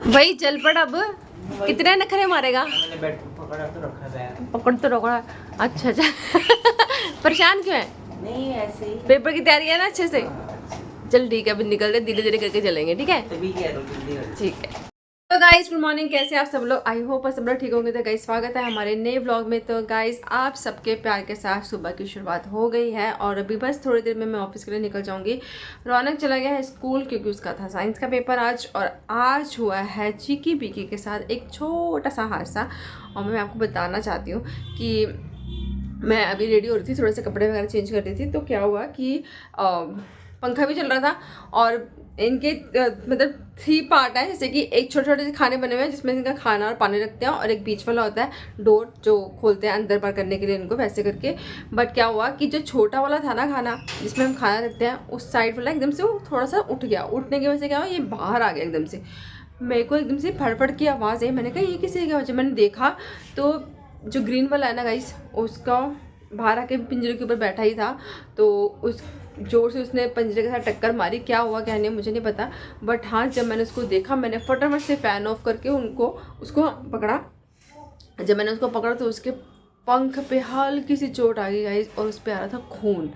वही चल पड़ अब। कितने नखरे मारेगा? मैंने बेड को पकड़ा तो रखा है। पकड़ तो रखा। अच्छा परेशान क्यों है? नहीं ऐसे ही। पेपर की तैयारी है ना अच्छे से? हाँ, चल ठीक है, अभी निकलते धीरे धीरे करके चलेंगे, ठीक है? तभी कह रहा हूँ जल्दी कर। ठीक है। तो गाइस गुड मॉर्निंग, कैसे आप सब लोग? आई होप सब लोग ठीक होंगे। तो गाइस स्वागत है हमारे नए व्लॉग में। तो गाइस आप सबके प्यार के साथ सुबह की शुरुआत हो गई है और अभी बस थोड़ी देर में मैं ऑफिस के लिए निकल जाऊंगी। रौनक चला गया है स्कूल क्योंकि उसका था साइंस का पेपर आज, और आज हुआ है चीकी बीकी के साथ एक छोटा सा हादसा। और मैं आपको बताना चाहती हूँ कि मैं अभी रेडी हो रही थी, थोड़े से कपड़े वगैरह चेंज कर रही थी, तो क्या हुआ कि पंखा भी चल रहा था और इनके मतलब 3 पार्ट है, जैसे कि एक छोटे छोटे से खाने बने हुए हैं जिसमें इनका खाना और पानी रखते हैं, और एक बीच वाला होता है डोर जो खोलते हैं अंदर बार करने के लिए इनको, वैसे करके। बट क्या हुआ कि जो छोटा वाला था ना खाना जिसमें हम खाना रखते हैं, उस साइड वाला एकदम से वो थोड़ा सा उठ गया। उठने की वजह से क्या हुआ, ये बाहर आ गया एकदम से। मेरे को एकदम से फड़फड़ की आवाज़ आई, मैंने कहा ये किसी क्या वजह। मैंने देखा तो जो ग्रीन वाला है ना गाइस, उसका बाहर आके पिंजरे के ऊपर बैठा ही था, तो उस जोर से उसने पंजरे के साथ टक्कर मारी। क्या हुआ क्या नहीं मुझे नहीं पता, बट हाँ जब मैंने उसको देखा, मैंने फटाफट से फ़ैन ऑफ करके उसको पकड़ा। जब मैंने उसको पकड़ा तो उसके पंख पे हल्की सी चोट आ गई गाइस, और उस पर आ रहा था खून।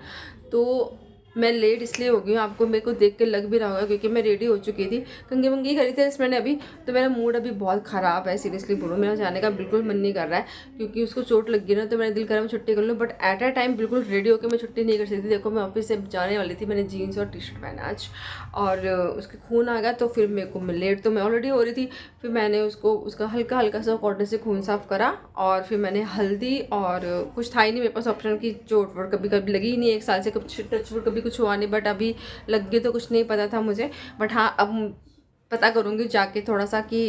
तो मैं लेट इसलिए हो गई हूँ, आपको मेरे को देख के लग भी रहा होगा क्योंकि मैं रेडी हो चुकी थी, कंघी वंगी करी थी मैंने अभी। तो मेरा मूड अभी बहुत ख़राब है, सीरियसली बोलो, मेरा जाने का बिल्कुल मन नहीं कर रहा है क्योंकि उसको चोट लग गई ना, तो मेरा दिल कर रहा है मैं छुट्टी कर लूँ, बट एट अ टाइम बिल्कुल रेडी होकर मैं छुट्टी नहीं कर सकती। देखो मैं ऑफिस से जाने वाली थी, मैंने जीन्स और टी शर्ट पहना आज, और उसके खून आ गया तो फिर मेरे को लेट तो मैं ऑलरेडी हो रही थी। फिर मैंने उसका हल्का हल्का सा कॉटन से खून साफ करा, और फिर मैंने हल्दी, और कुछ था ही नहीं मेरे पास ऑप्शन की, चोट वोट कभी कभी लगी ही नहीं, 1 साल से कभी कुछ हुआ नहीं, बट अभी लग गई तो कुछ नहीं पता था मुझे। बट हाँ अब पता करूँगी जाके थोड़ा सा कि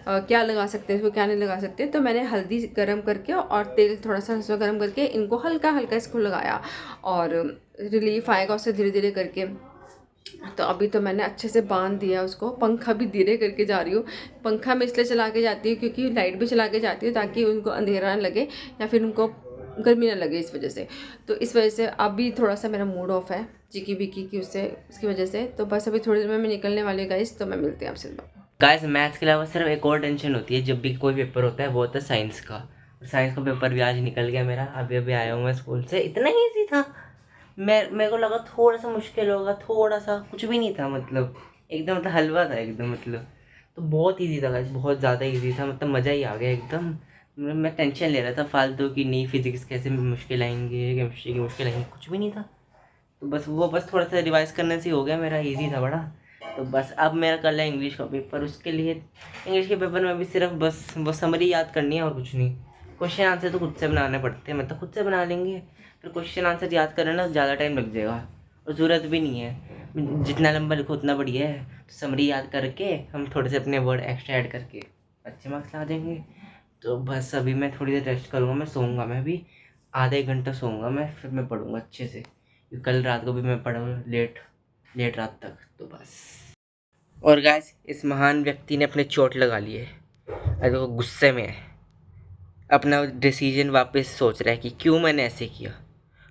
क्या लगा सकते हैं इसको, क्या नहीं लगा सकते। तो मैंने हल्दी गर्म करके और तेल थोड़ा सा इसमें गर्म करके इनको हल्का हल्का इसको लगाया, और रिलीफ आएगा उससे धीरे धीरे करके। तो अभी तो मैंने अच्छे से बांध दिया उसको। पंखा भी धीरे करके जा रही हूँ, पंखा मैं इसलिए चला के जाती हूँ क्योंकि लाइट भी चला के जाती हूँ ताकि उनको अंधेरा ना लगे या फिर उनको गर्मी ना लगे, इस वजह से। तो इस वजह से अभी थोड़ा सा मेरा मूड ऑफ है चिकी बिकी की उसकी वजह से। तो बस अभी थोड़ी देर में मैं निकलने वाली हूँ गाइस, तो मैं मिलती हूँ आपसे। गाइस मैथ्स के अलावा सिर्फ एक और टेंशन होती है जब भी कोई पेपर होता है, वो होता है साइंस का। साइंस का पेपर भी आज निकल गया मेरा, अभी अभी आया हूँ मैं स्कूल से। इतना ईजी था, मेरे को लगा थोड़ा सा मुश्किल होगा, थोड़ा सा, कुछ भी नहीं था मतलब, एकदम मतलब हलवा था एकदम मतलब। तो बहुत ईजी था गाइस, बहुत ज़्यादा ईजी था, मतलब मज़ा ही आ गया एकदम। मैं टेंशन ले रहा था फालतू की, नहीं फिजिक्स कैसे मुश्किल आएंगे, केमिस्ट्री की मुश्किल आएंगे, कुछ भी नहीं था। तो बस थोड़ा सा रिवाइज करने से ही हो गया मेरा, इजी था बड़ा। तो बस अब मेरा कल है इंग्लिश का पेपर, उसके लिए इंग्लिश के पेपर में भी सिर्फ बस वो समरी याद करनी है और कुछ नहीं। क्वेश्चन आंसर तो खुद से बनाने पड़ते हैं, मतलब खुद से बना लेंगे, फिर क्वेश्चन आंसर याद करना ना ज़्यादा टाइम लग जाएगा, और ज़रूरत भी नहीं है, जितना लंबा लिखो उतना बढ़िया है। तो समरी याद करके हम थोड़े से अपने वर्ड एक्स्ट्रा ऐड करके अच्छे मार्क्स ला देंगे। तो बस अभी मैं थोड़ी देर रेस्ट करूँगा, मैं सोऊंगा, मैं अभी आधा 1 घंटा सोऊंगा मैं, फिर मैं पढ़ूंगा अच्छे से। कल रात को भी मैं पढ़ा लेट रात तक, तो बस। और गाइस इस महान व्यक्ति ने अपने चोट लगा ली है, अरे वो गुस्से में है, अपना डिसीजन वापस सोच रहा है कि क्यों मैंने ऐसे किया।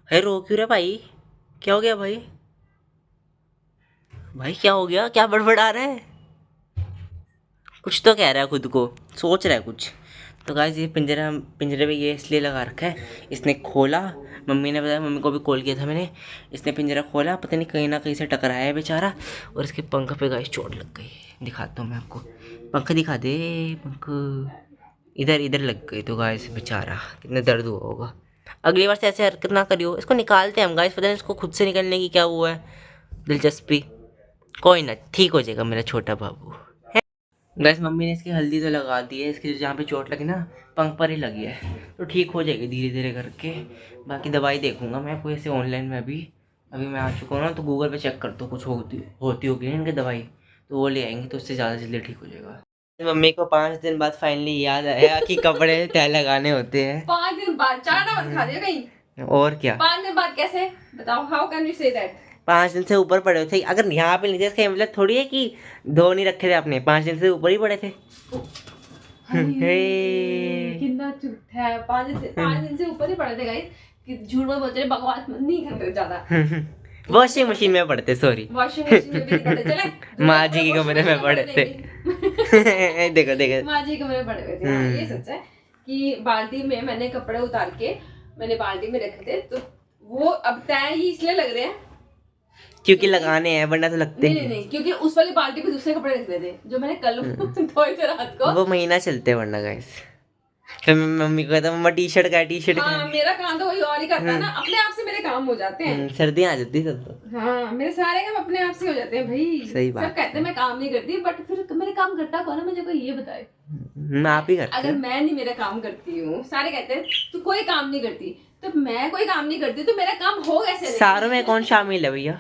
है रो क्यों रहा भाई, क्या हो गया भाई? भाई क्या हो गया, क्या बड़बड़ा रहा है? कुछ तो कह रहा है, खुद को सोच रहा है कुछ। तो गाइस ये पिंजरे में ये इसलिए लगा रखा है, इसने खोला, मम्मी ने बताया, मम्मी को भी कॉल किया था मैंने। इसने पिंजरा खोला, पता नहीं कहीं ना कहीं से टकराया है बेचारा, और इसके पंख पे गाइस चोट लग गई। दिखाता हूँ मैं आपको, पंख दिखा दे, पंख इधर इधर लग गई। तो गाइस बेचारा कितना दर्द हुआ होगा। अगली बार से ऐसे हरकत ना करियो। इसको निकालते हैं हम गाइस, पता नहीं इसको खुद से निकलने की क्या हुआ है, दिलचस्पी। कोई ना, ठीक हो जाएगा मेरा छोटा बाबू। गैस मम्मी ने इसकी हल्दी तो लगा दी है, इसकी जहाँ पे चोट लगी ना पंख पर ही लगी है, तो ठीक हो जाएगी धीरे धीरे करके। बाकी दवाई देखूंगा मैं कोई ऐसे ऑनलाइन में, अभी मैं आ चुका हूँ ना, तो गूगल पे चेक करता हूँ, कुछ होती होगी इनकी दवाई, तो वो ले आएंगे, तो उससे ज़्यादा जल्दी ठीक हो जाएगा। मम्मी को 5 दिन बाद फाइनली याद आया कि कपड़े तय लगाने होते हैं। 5 दिन बाद? चार मत खा दिया कहीं? और क्या, 5 दिन बाद कैसे बताओ, how can you say that? 5 दिन से ऊपर पड़े थे, अगर यहाँ पे नीचे इसका मतलब थोड़ी है कि धो नहीं रखे थे आपने, 5 दिन से ऊपर ही पड़े थे। कितना झूठ है, 5 दिन से ऊपर ही पड़े थे गाइस, कि झूठ मत बोल रहे, बकवास नहीं करते ज्यादा। वॉशिंग मशीन में पढ़ते, सॉरी, वॉशिंग मशीन में भी नहीं पड़े, चले माँ जी के कमरे में पड़े थे। देखो देखो, माँ जी के कमरे में पड़े हुए थे। हाँ, ये सच है कि बाल्टी में मैंने कपड़े उतार के मैंने बाल्टी में रखे थे, तो वो अब तय ही इसलिए लग रहे हैं क्योंकि लगाने हैं, वरना तो लगते नहीं, हैं। क्योंकि उस वाली बाल्टी में दूसरे कपड़े रख रहे थे जो मैंने कल धोए थे रात को। वो महीना चलते हैं वरना गाइस। फिर मैं मम्मी को कहता मम्मा टी शर्ट का है, टी शर्ट का हाँ, है। मेरा काम तो कोई और ही करता है ना, अपने आप से मेरे काम हो जाते हैं। सर्दियाँ आ जाती है तब तो। हाँ, मेरे सारे काम अपने आप से हो जाते हैं भाई। सही बात सब कहते हैं मैं काम नहीं करती, बट फिर मेरे काम करता कौन है, मुझे कोई ये बताए। आप ही करते अगर मैं नहीं मेरा काम करती हूँ, सारे कहते हैं तू कोई काम नहीं करती, तो मैं कोई काम नहीं करती तो मेरा काम हो कैसे नहीं? सारों में कौन शामिल है भैया?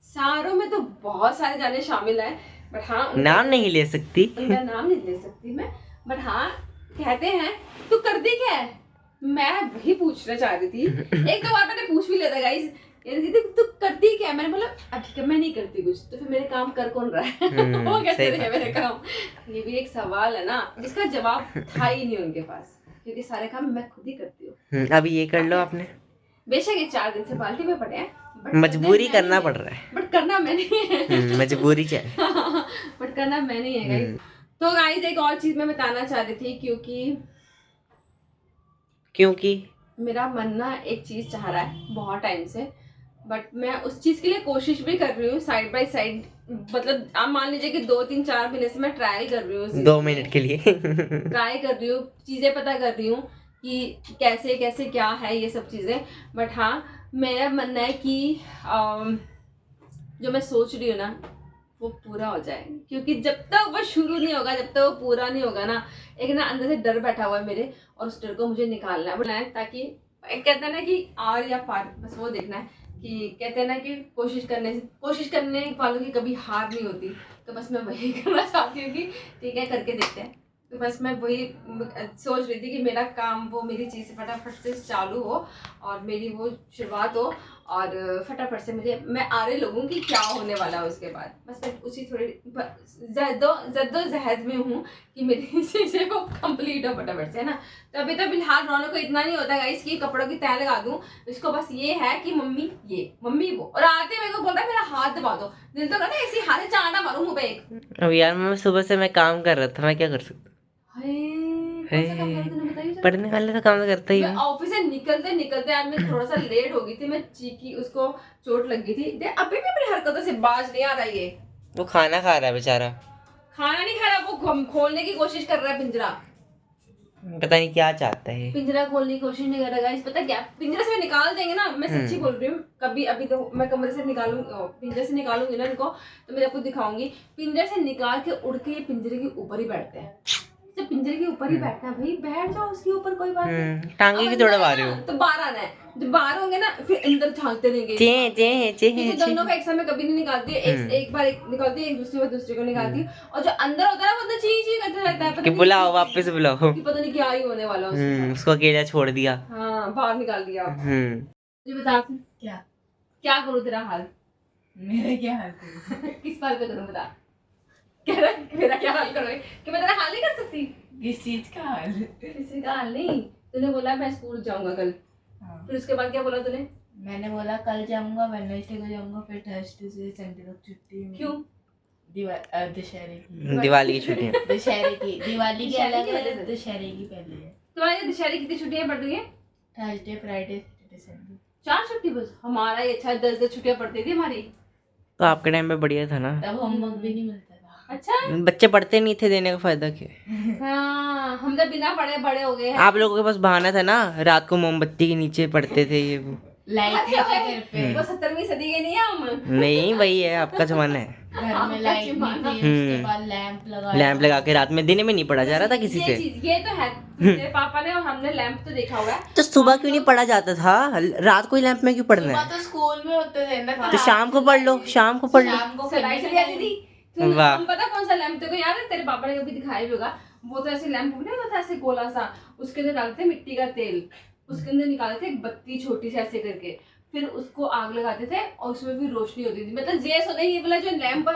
सारों में तो बहुत सारे जाने शामिल हैं, बट हाँ नाम नहीं ले सकती, उनका नाम नहीं ले सकती मैं, बट हाँ कहते हैं तू करती क्या है। मैं वही पूछना चाह रही थी, एक दो बार मैंने पूछ भी लिया था गाइस, ये कहती तू करती क्या है, मैंने बोला अब ठीक है मैं नहीं करती कुछ, तो फिर मेरे काम कर कौन रहा है? वो कैसे रहे मेरे काम? ये भी एक सवाल है ना जिसका जवाब था ही नहीं उनके पास, क्योंकि सारे काम मैं खुद ही करती हूँ। अभी ये कर लो आपने। बेशक ये 4 दिन से बाल्टी में पड़े हैं, but मजबूरी करना पड़ रहा है, बट करना मैंने है। मजबूरी क्या है। बट करना मैंने है गाइस। तो गाइस एक और चीज मैं बताना चाह रही थी, क्योंकि मेरा मन ना एक चीज चाह रहा है बहुत टाइम से, बट मैं उस चीज के लिए कोशिश भी कर रही हूँ साइड बाय साइड, मतलब आप मान लीजिए कि 2-3-4 महीने से मैं ट्राई कर रही हूँ, 2 मिनट के लिए ट्राई कर रही हूँ, चीजें पता कर रही हूँ कि कैसे कैसे क्या है ये सब चीजें। बट हाँ मेरा मानना है कि जो मैं सोच रही हूँ ना वो पूरा हो जाए, क्योंकि जब तक वो शुरू नहीं होगा, जब तक वो पूरा नहीं होगा ना, एक ना अंदर से डर बैठा हुआ है मेरे, और उस डर को मुझे निकालना है, ताकि कहते हैं ना कि आर या पार, बस वो देखना है कि कहते हैं ना कि कोशिश करने वालों की कभी हार नहीं होती, तो बस मैं वही करना चाहती हूँ कि ठीक है करके देखते हैं। तो बस मैं वही सोच रही थी कि मेरा काम वो मेरी चीज़ फटाफट से चालू हो और मेरी वो शुरुआत हो, और फटाफट से मैं आरे लगूँ कि क्या होने वाला है उसके बाद। बस मैं उसी थोड़ी जद्दोजहद में हूँ कि मेरी चीज़ें वो कंप्लीट हो फटाफट से, है ना। तो अभी तो फिलहाल रोनों को इतना नहीं होता गाइस कि कपड़ों की तय लगा दूँ, इसको बस ये है कि मम्मी ये मम्मी वो, और आते मेरे को बोलता है मेरा हाथ दबा दो, दिल तो करता है ऐसी हाथ चांटा मारूं मुँह पे एक। अब यार मैं सुबह से मैं काम कर रहा था, मैं क्या कर सकता। पढ़ने वाले तो काम तो करता ही हूँ। ऑफिस से निकलते निकलते आज मैं थोड़ा सा लेट हो गई थी, मैं चीखी, उसको चोट लग गई थी, अभी भी अपनी हरकतों से बाज नहीं आ रहा है। वो खाना खा रहा है बेचारा। खाना नहीं खा रहा, वो खोलने की कोशिश कर रहा है पिंजरा, पता नहीं क्या चाहता है। पिंजरा खोलने की कोशिश नहीं कर रहा गाइस, पता क्या, पिंजरे से निकाल देंगे ना, मैं सच्ची बोल रही हूँ, कभी अभी तो मैं कमरे से पिंजरे से निकालूंगी ना इनको, तो मैं आपको दिखाऊंगी, पिंजरे से निकाल के उड़ के ये पिंजरे के ऊपर ही बैठते हैं। जब पिंजरे के ऊपर ही बैठना है भाई, बैठ जाओ उसके ऊपर, कोई बात नहीं, टांगे की थोड़ा बाहर हो तो बाहर आना है, जब बाहर होंगे ना फिर अंदर झांकते रहेंगे। क्योंकि दोनों का एक समय कभी नहीं निकालती, एक बार एक निकालती है, एक दूसरी बार दूसरे को निकालती, और जो अंदर होता है वो अंदर ची ची करते रहता है, कि बुलाओ वापस बुलाओ, कि पता नहीं क्या ही होने वाला उसको अकेला छोड़ दिया, हाँ बाहर निकाल दिया। मुझे बता क्या करूँ तेरा हाल, मेरा क्या हाल करूं? किस बात पे करूँ बता, कह रहा है मेरा क्या हाल करोगे कि मैं तेरा हाल नहीं कर सकती? किस चीज का हाल? किसी का हाल नहीं, तूने बोला मैं स्कूल जाऊंगा कल, हाँ। फिर उसके बाद क्या बोला तूने? मैंने बोला कल जाऊंगा, वेडनेसडे को जाऊंगा, फिर थर्सडे से संडे तक छुट्टी है। क्यों? दशहरे दिवाली की छुट्टियां। दशहरे की, दिवाली की दशहरे अलग की वजह है, से। दशहरे की पहले है। तुम्हारी दशहरे कितनी छुट्टियां पड़ रही है? Thursday, Friday, Saturday, Sunday. 4 छुट्टी बस, हमारा ये 10 छुट्टियां पड़ती थी हमारी। तो आपके टाइम पे बढ़िया था ना, तब होमवर्क भी नहीं मिलता था। अच्छा बच्चे पढ़ते नहीं थे, देने का फायदा क्या। हाँ, हम तो बिना पढ़े बड़े हो गए हैं। आप लोगों के पास बहाना था ना, रात को मोमबत्ती के नीचे पढ़ते थे ये वो। लाइट अरे नहीं थी भाई, घर पे, वो 17वीं सदी के नहीं है हम। नहीं वही है, आपका जमाना है। घर में लाइट नहीं थी, उसके बाद लैंप लगा के रात में, दिन में नहीं पढ़ा जा रहा था किसी से। ये तो है, तेरे पापा ने और हमने लैंप तो देखा होगा। तो सुबह क्यों नहीं पढ़ा जाता था, रात को ही लैंप में क्यों पढ़ना है? तो स्कूल में होते थे ना, तो शाम को पढ़ लो, शाम को पढ़ लो। शाम को सलाई चली जाती थी। वाह। हम पता कौन सा लैंप, तेरे को याद है, तेरे पापा ने कभी दिखाया भी होगा, वो तो ऐसे लैंप नहीं होता था, ऐसे गोला सा, उसके अंदर डालते थे मिट्टी का तेल, उसके अंदर निकालते थे एक बत्ती छोटी सी ऐसे करके, फिर उसको आग लगाते थे और उसमें भी रोशनी होती थी। मतलब ये सोने ये वाला जो लैंप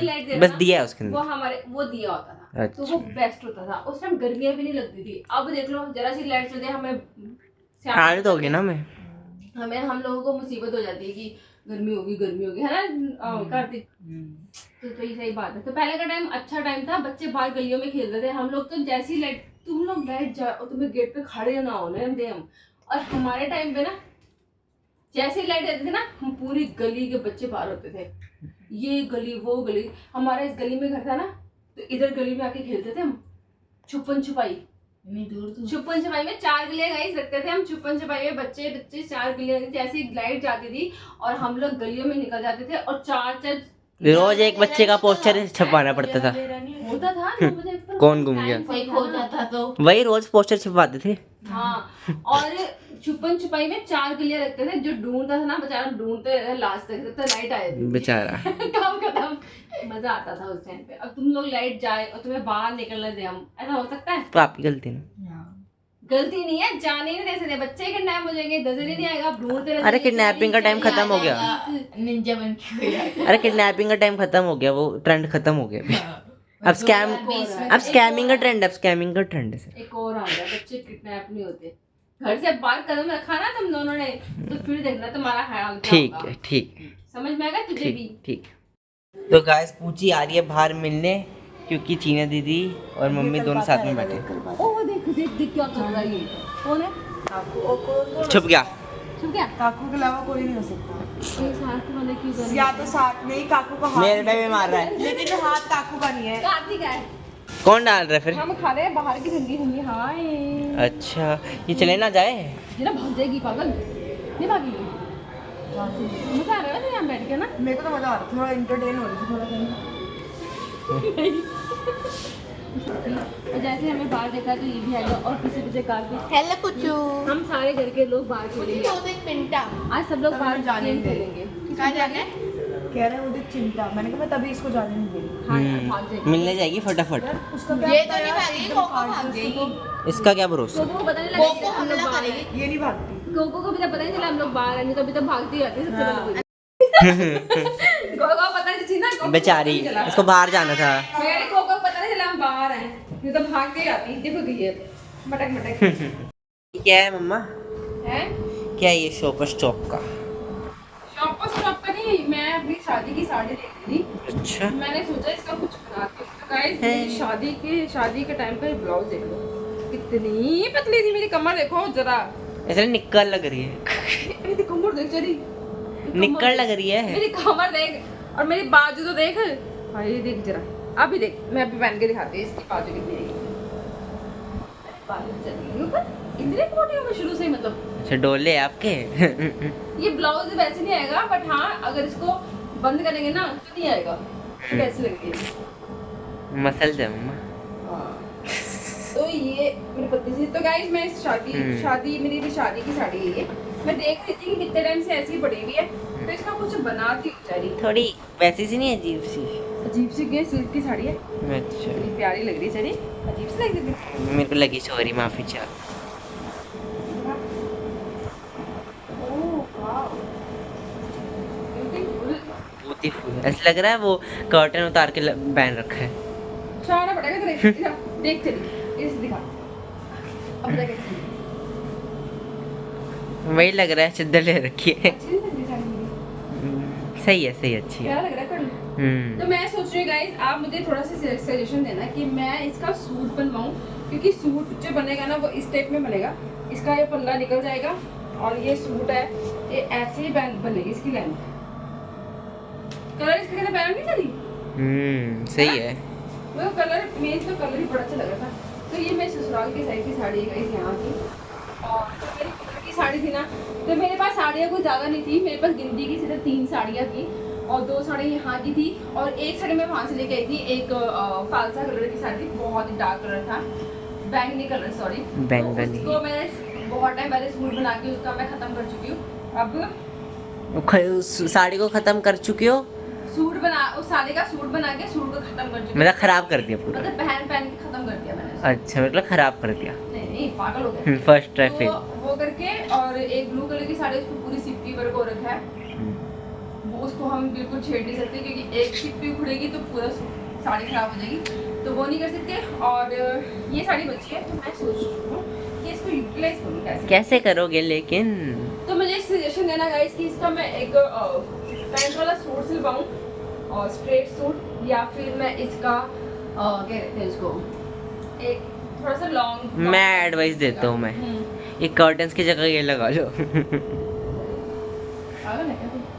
लाइट बस दिया है उसके वो अंदर, हमारे वो दिया होता था। अच्छा। तो वो बेस्ट होता था, उस टाइम गर्मियां भी नहीं लगती थी। अब देख लो जरा सी लाइट चलती है, हमें आदत हो गई ना हमें। हम लोगों को मुसीबत हो जाती है कि गर्मी होगी है ना कार्तिक? तो ये सही बात है। तो पहले का टाइम अच्छा टाइम था, बच्चे बाहर गलियों में खेलते थे, हम लोग तो जैसी लाइट, तुम लोग लाइट जाओ तुम्हें गेट पे खड़े ना होने दे हम। और हमारे टाइम पे ना जैसे लाइट जाती थी ना, हम पूरी गली के बच्चे बाहर होते थे, ये गली वो गली। हमारा इस गली में घर था ना, तो इधर गली में आके खेलते थे हम छुपन छुपाई। छुपन छुपाई में 4 गलियां गाइस रखते थे हम। छुपन छुपाई में बच्चे 4 गलियां, जैसी लाइट जाती थी और हम लोग गलियों में निकल जाते थे और 4 रोज एक बच्चे का पोस्टर छपवाना पड़ता था। होता था 9 बजे पर कौन घूम गया? हो जाता तो वही रोज पोस्टर छपवाते थे। हाँ, और छुपन छुपाई में 4 गलियां रखते थे, जो ढूंढता था ना बेचारा ढूंढते रहे लास्ट तक, तब तक लाइट आए थी बेचारा। काम खत्म। मजा आता था उस टाइम पे। अब तुम लोग लाइट जाए और तुम्हें बाहर निकलने दे हम, ऐसा हो सकता है? तो आपकी गलती ना। गलती नहीं है, जाने नहीं दे सकते, बच्चे किडनैप हो जाएंगे, नजर ही नहीं आएगा, ढूंढते रहे। अरे किडनैपिंग का टाइम खत्म हो गया। निंजा बन के अरे किडनैपिंग का टाइम खत्म हो गया, वो ट्रेंड खत्म हो गया। अब स्कैमिंग का ट्रेंड है, स्कैमिंग का ट्रेंड है। एक और आ गया, बच्चे किडनैप नहीं होते। घर से बाहर कदम रखा ना तुम दोनों ने, तो फिर देखना तुम्हारा हाल क्या ठीक होगा। है, ठीक है, समझ में आएगा तुझे भी? ठीक। तो गाइस पूची आ रही है बाहर मिलने, क्योंकि चीना दीदी और मम्मी दोनों साथ में बैठे। ओ देख देख देख क्या कर रहा है ये। कौन है? छुप गया। छुप गया? काकू के अलावा कोई नहीं हो सकता। ये साथ वाले क्यों कर रहे या तो साथ में ही काकू का हाथ, मेरे पे भी मार रहा है। लेकिन हाथ काकू का नहीं है। कार्तिक है। कौन डाल रहा है फिर? हम खा रहे हैं बाहर की ठंडी ठंडी हवाएं। अच्छा, ये चले ना जाए। ये ना भाग जाएगी पागल, नहीं भागेगी। मजा आ रहा है ना यहाँ बैठ के ना। मेरे को तो मजा आ रहा, थोड़ा एंटरटेन हो रही थी, थोड़ा कहीं। और जैसे हमें बाहर देखा तो ये भी आएगा और पीछे पीछे कार्तिक। हेलो कुचू हम सारे घर के लोग बाहर खेलेंगे मिनटा आज, सब लोग बाहर जाने गेम दे। खेलेंगे। कहाँ जाना है? कह रहे हैं मुझे चिंता, मैंने कहा मैं तभी इसको जाने नहीं देगी। हाँ भाग जाएगी। मिलने जाएगी फटाफट। उसका क्या ये पता तो नहीं यार, भागेगी, एकदम कोको काट भाग दे जाएगी। उसको। इसका क्या भरोसा? कोको को पता नहीं लगा कोको हम लोग हमला बाहर हैं। करेगी। ये नहीं भागती। कोको को भी तो पता नहीं चला हम लोग बाहर हैं, नहीं तो अभी तक भागती रहती है सबसे हाँ। पहले। कोको को पता नहीं थी ना, कोको को बेचारी, पता नहीं चला। इसको बाहर जाना था। मेरे कोको को पता नहीं चला हम बाहर हैं, नहीं तो भागती आती। देखो गई है मटक मटक। क्या है मम्मा? है क्या है ये शॉपर स्टॉप का? शॉप का नहीं, मैं अपनी शादी की साड़ी देख रही थी। अच्छा, मैंने सोचा इसका कुछ बनाती हूँ। तो गाइस मेरी शादी के टाइम का ये ब्लाउज देख लो, कितनी पतली थी मेरी कमर, देखो जरा। ऐसे निक्कड़ लग रही है। मेरी कमर देख जरी, निक्कड़ लग रही है। मेरी कमर देख और मेरी बाजू तो देख। भाई देख जरा, अभी देख, मैं अभी पहन के दिखाती हूँ इसकी बाजू कितनी है। बाजू चली गई ऊपर, इतनी मोटी हूँ मैं शुरू से ही, मतलब। अच्छा, डोले आपके। ये ब्लाउज वैसे नहीं आएगा, बट हाँ अगर इसको बंद करेंगे ना तो नहीं आएगा। तो कैसी लगती है? मसल जा मम्मा। तो ये मेरी पत्नी सी। तो गाइस मैं शादी मेरी भी शादी की साड़ी है ये। मैं देख रही थी कि कितने टाइम से ऐसी पड़ी हुई है, तो इसका कुछ बनाती हूँ बेचारी। थोड़ी वैसी सी नहीं, अजीब सी। अजीब सी के सिल्क की साड़ी है, अच्छा, बड़ी प्यारी लग रही है। चली अजीब सी लग रही थी। मेरे को लगी, सॉरी, माफी चाह। ब्यूटीफुल ऐसा लग रहा है वो कर्टन उतार के पहन रखा है। छाना पड़ेगा तेरे। इधर देख चली, इस दिखा अब देख कैसी वही लग रहा है, चद्दर ले रखी है। अच्छी नहीं लग रही साड़ी मेरी? सही है, सही, अच्छी है। क्या लग रहा है कर? तो मैं सोच रही हूँ गाइस, आप मुझे थोड़ा सा सजेशन देना कि मैं इसका सूट बनवाऊँ, क्योंकि सूट जो बनेगा ना वो इस टाइप में बनेगा। इसका ये पल्ला निकल जाएगा और ये सूट है ये ऐसे ही बनेगी इसकी लेंथ। कलर इसका कैसा पैरल नहीं करी? सही है। वो कलर मेरे तो कलर ही बड़ा अच्छा लग रहा था। तो ये मेरे ससुराल की साइड की साड़ी है गाइस यहाँ की। और जो मेरी पुत्र की साड़ी थी ना, तो मेरे पास साड़ियाँ कुछ ज़्यादा नहीं थी, मेरे पास गिनती की सिर्फ 3 साड़ियाँ थी और 2 साड़ी यहाँ की थी और एक साड़ी मैं वहाँ से लेके आई थी। एक फालसा कलर की साड़ी थी, बहुत ही डार्क कलर था, बैंगनी कलर, सॉरी बैंगनी। उसको मैंने बहुत टाइम पहले सूट बना के उसका मैं ख़त्म कर चुकी हूँ। अब उस साड़ी को खत्म कर चुकी हो? उस साड़ी का सूट बना के सूट को खत्म कर चुकी मतलब खराब कर दिया पूरा? मतलब पहन के खत्म कर दिया मैंने। अच्छा, मतलब खराब कर दिया। नहीं पागल हो गया। फर्स्ट ट्रैफिक वो करके, और एक ब्लू कलर की साड़ी उसको पूरी सिप्पी वर्क हो रखा है, वो उसको हम बिल्कुल छेड़ नहीं सकते क्योंकि एक सिप्पी उखड़ेगी तो पूरा साड़ी खराब हो जाएगी, तो वो नहीं कर सकते। और ये साड़ी बची है, तो मैं सोच रही हूँ कि इसको यूटिलाइज करूँ कैसे करोगे लेकिन? तो मुझे सजेशन ऑप्शन है ना गाइस कि इसका मैं एक पैंट वाला सूट सिलवाऊं और स्ट्रेट सूट, या फिर मैं इसका क्या कहते हैं इसको, एक थोड़ा सा लॉन्ग। मैं एडवाइस देता हूँ, मैं ये कर्टन्स की जगह ये लगा लो।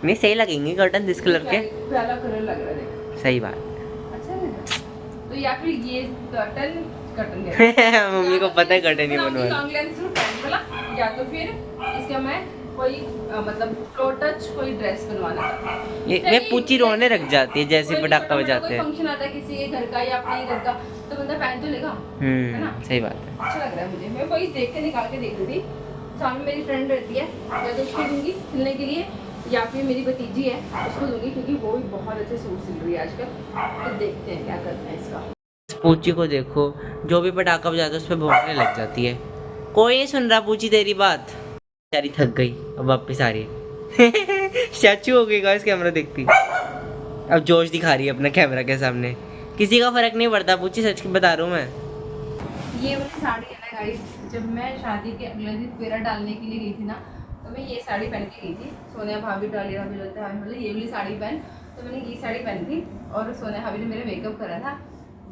नहीं सही लगेंगे कर्टन इस कलर के, प्याला कलर लग रहा है देख, सही बात। अच्छा लग रहा है। तो या फिर ये कर्टन मम्मी को पता है कर्टन ही बनवाना। लॉन्ग लेंथ सूट पैंट वाला, या तो फिर इसका मैं कोई मतलब फ्लोर टच कोई ड्रेस बनवाना चाहती हूँ। ये पूछी रोने रख जाती है जैसे कोई पटाखा छोटा-मोटा बजाते कोई हैं। फंक्शन आता है किसी के घर का या अपने ही घर का, तो बंदा पहन तो लेगा, है ना? सही बात है। अच्छा लग रहा है मुझे। मैं वही देख के निकाल के देख रही थी। सामने मेरी फ्रेंड रहती है, या तो उसको दूंगी सिलने के लिए, या फिर मेरी भतीजी है उसको दूंगी, क्योंकि वो भी बहुत अच्छे सूट सिल रही है आजकल। तो देखते हैं क्या करते हैं इसका। पूची को देखो, जो भी पटाखा बजाता है उस पर भौंकने लग जाती है। कोई नहीं सुन रहा पूची तेरी बात। बेचारी थक गई, अब वापस आ रही है। स्टैचू हो गई गाइस कैमरा देखती, अब जोश दिखा रही है अपना कैमरा के सामने। किसी का फर्क नहीं पड़ता पूची, सच बता रहा हूँ मैं। ये वाली साड़ी है ना गाइस, जब मैं शादी के अगले दिन फेरा डालने के लिए गई थी ना, तो मैं ये साड़ी पहन के गई थी। सोनिया भाभी डालिया भाभी बोलते हैं मतलब ये वाली साड़ी पहन, तो मैंने ये साड़ी पहनी थी और सोनिया भाभी ने मेरा मेकअप करा था।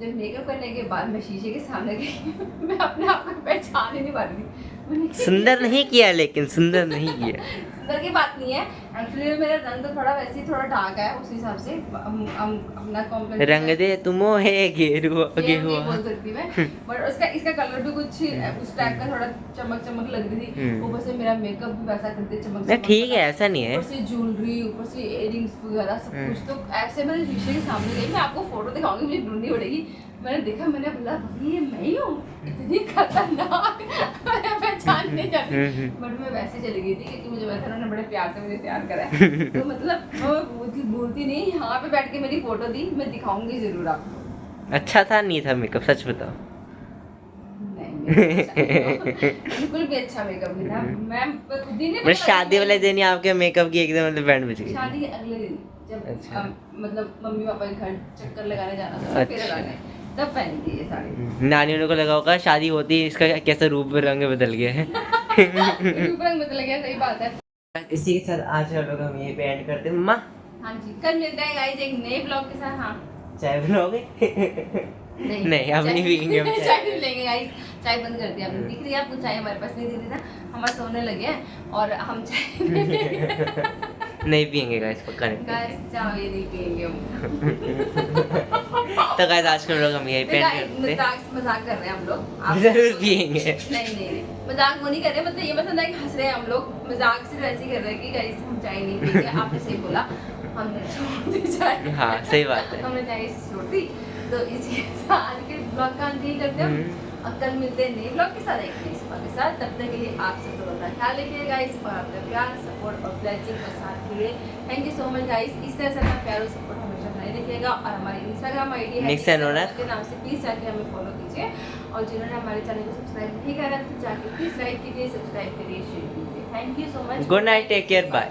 जब मेकअप करने के बाद मैं शीशे के सामने गई, मैं अपने आप को पहचान ही नहीं पा रही थी। मैंने सुंदर नहीं किया, लेकिन सुंदर नहीं किया। सुंदर की बात नहीं है, एक्चुअली मेरा रंग तो थोड़ा वैसे ही थोड़ा डार्क है, उस हिसाब से अपना कॉम्प्लेक्स रंग दे तुम है गेरुआ गेहुआ। बोल सकती मैं, बट उसका इसका कलर भी कुछ उस टाइप का थोड़ा चमक चमक लग रही थी। ऊपर से मेरा मेकअप भी वैसा करते चमक नहीं ठीक है, ऐसा नहीं है। ऊपर से ज्वेलरी, ऊपर से इयररिंग्स वगैरह सब कुछ। तो ऐसे मैंने शीशे के सामने गई, मैं आपको फोटो दिखाऊंगी, मुझे ढूंढनी पड़ेगी। मैंने देखा, मैंने बोला ये मैं ही हूँ, इतनी खतरनाक। मैं पहचान नहीं जाती, बट मैं वैसे चली गई थी क्योंकि मुझे वैसे उन्होंने बड़े प्यार से मुझे तैयार करा है। तो मतलब मैं बोलती नहीं, यहाँ पे बैठ के मेरी फोटो दी, मैं दिखाऊंगी जरूर आपको। अच्छा था नहीं था मेकअप, सच बताओ। बिल्कुल भी अच्छा मेकअप नहीं था। मैं खुद ही नहीं, मैं शादी वाले दिन ही आपके मेकअप की एकदम मतलब बैंड बज गई। शादी के अगले दिन जब अच्छा। मतलब मम्मी पापा के घर चक्कर लगाने जाना था, फिर अच्छा। लगाने, तब पहनी थी ये साड़ी। नानियों को लगा होगा शादी होती है इसका कैसा रूप रंग बदल गया है। रूप रंग बदल गया, सही बात है। इसी के साथ आज हम लोग हम ये पे एंड करते हैं। मम्मा हाँ जी, कल मिलते हैं गाइस एक नए ब्लॉग के साथ। हाँ चाय बनाओगे? नहीं, अब नहीं पियेंगे हम चाय नहीं लेंगे गाइस, चाय बंद कर दिया हमने। दिख रही है आपको, चाय हमारे पास नहीं दिख रही ना, हम सोने लगे हैं और हम चाय नहीं पियेंगे गाइस, पक्का नहीं गाइस चाय नहीं पियेंगे हम। तो गाइस आज के लोग हम यही पे एंड करते हैं। मजाक कर रहे हैं हम लोग, आप जरूर पियेंगे। नहीं मजाक वो नहीं कर रहे, मतलब ये पसंद है कि हंस रहे हैं हम लोग, मजाक सिर्फ ऐसे ही कर रहे हैं कि गाइस हम चाय नहीं पियेंगे। आपने सही बोला, हमने छोड़ दी चाय। हाँ सही बात है। हमने चाय छोड़ दी। तो इसी के साथ आज के ब्लॉग का अंत यही करते हैं। और कल मिलते हैं नए ब्लॉग के साथ, एक नई सुबह के साथ। तब तक के लिए आप सब लोग अपना ख्याल रखिए गाइस, और अपना प्यार सपोर्ट और ब्लेसिंग और साथ के लिए thank you so much guys. इस तरह से अपना प्यार और सपोर्ट हमेशा बनाए रखिएगा। और हमारी इंस्टाग्राम आईडी है Nix and Onak के नाम से, प्लीज जाके हमें फॉलो कीजिए। और जिन्होंने हमारे चैनल को सब्सक्राइब नहीं करा तो जाके प्लीज लाइक कीजिए, सब्सक्राइब करिए, शेयर कीजिए। Thank you so much. Good night, take care, bye.